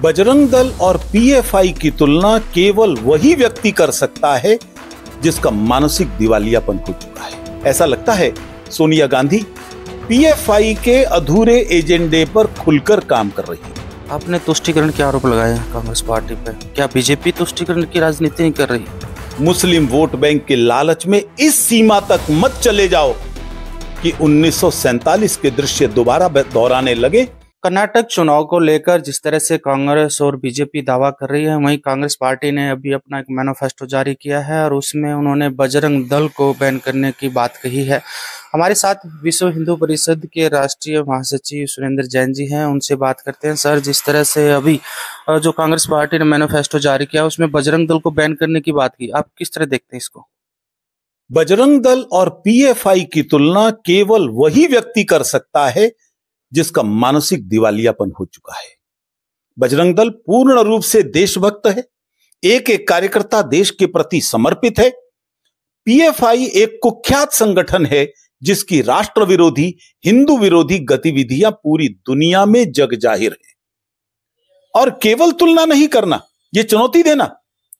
बजरंग दल और पीएफआई की तुलना केवल वही व्यक्ति कर सकता है जिसका मानसिक दिवालियापन हो चुका है। ऐसा लगता है सोनिया गांधी पीएफआई के अधूरे एजेंडे पर खुलकर काम कर रही है। आपने तुष्टीकरण के आरोप लगाए हैं कांग्रेस पार्टी पर, क्या बीजेपी तुष्टीकरण की राजनीति नहीं कर रही? मुस्लिम वोट बैंक के लालच में इस सीमा तक मत चले जाओ कि 1947 के दृश्य दोबारा दोहराने लगे। कर्नाटक चुनाव को लेकर जिस तरह से कांग्रेस और बीजेपी दावा कर रही है, वहीं कांग्रेस पार्टी ने अभी अपना एक मैनिफेस्टो जारी किया है और उसमें उन्होंने बजरंग दल को बैन करने की बात कही है। हमारे साथ विश्व हिंदू परिषद के राष्ट्रीय महासचिव सुरेंद्र जैन जी हैं, उनसे बात करते हैं। सर, जिस तरह से अभी जो कांग्रेस पार्टी ने मैनिफेस्टो जारी किया उसमें बजरंग दल को बैन करने की बात की, आप किस तरह देखते हैं इसको? बजरंग दल और पीएफआई की तुलना केवल वही व्यक्ति कर सकता है जिसका मानसिक दिवालियापन हो चुका है। बजरंग दल पूर्ण रूप से देशभक्त है, एक एक कार्यकर्ता देश के प्रति समर्पित है। पीएफआई एक कुख्यात संगठन है जिसकी राष्ट्र विरोधी, हिंदू विरोधी गतिविधियां पूरी दुनिया में जग जाहिर है। और केवल तुलना नहीं करना, यह चुनौती देना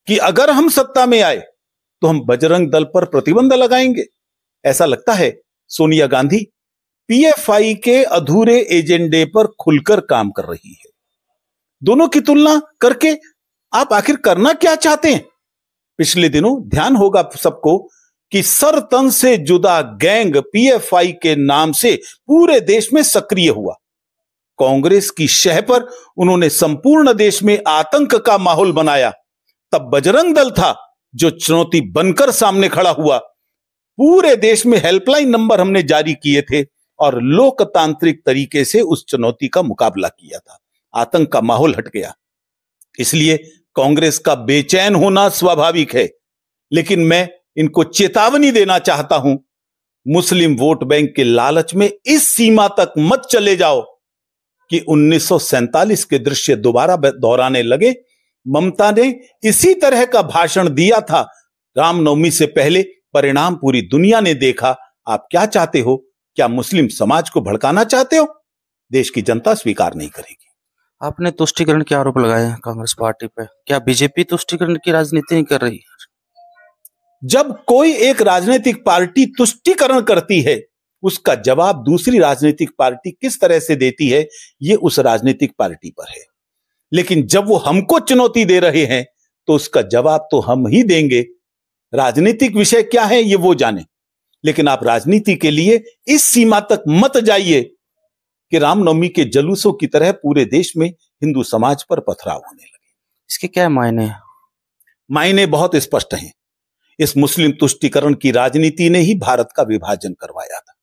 कि अगर हम सत्ता में आए तो हम बजरंग दल पर प्रतिबंध लगाएंगे। ऐसा लगता है सोनिया गांधी पीएफआई के अधूरे एजेंडे पर खुलकर काम कर रही है। दोनों की तुलना करके आप आखिर करना क्या चाहते हैं? पिछले दिनों ध्यान होगा सबको कि सर तन से जुदा गैंग पीएफआई के नाम से पूरे देश में सक्रिय हुआ। कांग्रेस की शह पर उन्होंने संपूर्ण देश में आतंक का माहौल बनाया। तब बजरंग दल था जो चुनौती बनकर सामने खड़ा हुआ। पूरे देश में हेल्पलाइन नंबर हमने जारी किए थे और लोकतांत्रिक तरीके से उस चुनौती का मुकाबला किया था। आतंक का माहौल हट गया। इसलिए कांग्रेस का बेचैन होना स्वाभाविक है, लेकिन मैं इनको चेतावनी देना चाहता हूं, मुस्लिम वोट बैंक के लालच में इस सीमा तक मत चले जाओ कि 1947 के दृश्य दोबारा दोहराने लगे। ममता ने इसी तरह का भाषण दिया था रामनवमी से पहले, परिणाम पूरी दुनिया ने देखा। आप क्या चाहते हो? क्या मुस्लिम समाज को भड़काना चाहते हो? देश की जनता स्वीकार नहीं करेगी। आपने तुष्टीकरण के आरोप लगाए हैं कांग्रेस पार्टी पर, क्या बीजेपी तुष्टीकरण की राजनीति नहीं कर रही? जब कोई एक राजनीतिक पार्टी तुष्टीकरण करती है, उसका जवाब दूसरी राजनीतिक पार्टी किस तरह से देती है, यह उस राजनीतिक पार्टी पर है। लेकिन जब वो हमको चुनौती दे रहे हैं तो उसका जवाब तो हम ही देंगे। राजनीतिक विषय क्या है ये वो जाने, लेकिन आप राजनीति के लिए इस सीमा तक मत जाइए कि रामनवमी के जुलूसों की तरह पूरे देश में हिंदू समाज पर पथराव होने लगे। इसके क्या मायने हैं? मायने बहुत स्पष्ट हैं। इस मुस्लिम तुष्टीकरण की राजनीति ने ही भारत का विभाजन करवाया था।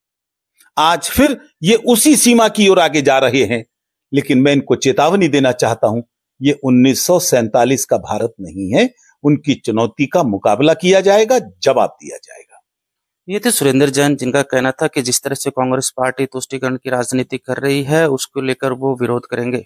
आज फिर ये उसी सीमा की ओर आगे जा रहे हैं। लेकिन मैं इनको चेतावनी देना चाहता हूं, ये 1947 का भारत नहीं है। उनकी चुनौती का मुकाबला किया जाएगा, जवाब दिया जाएगा। ये थे सुरेंद्र जैन, जिनका कहना था कि जिस तरह से कांग्रेस पार्टी तुष्टीकरण की राजनीति कर रही है उसको लेकर वो विरोध करेंगे।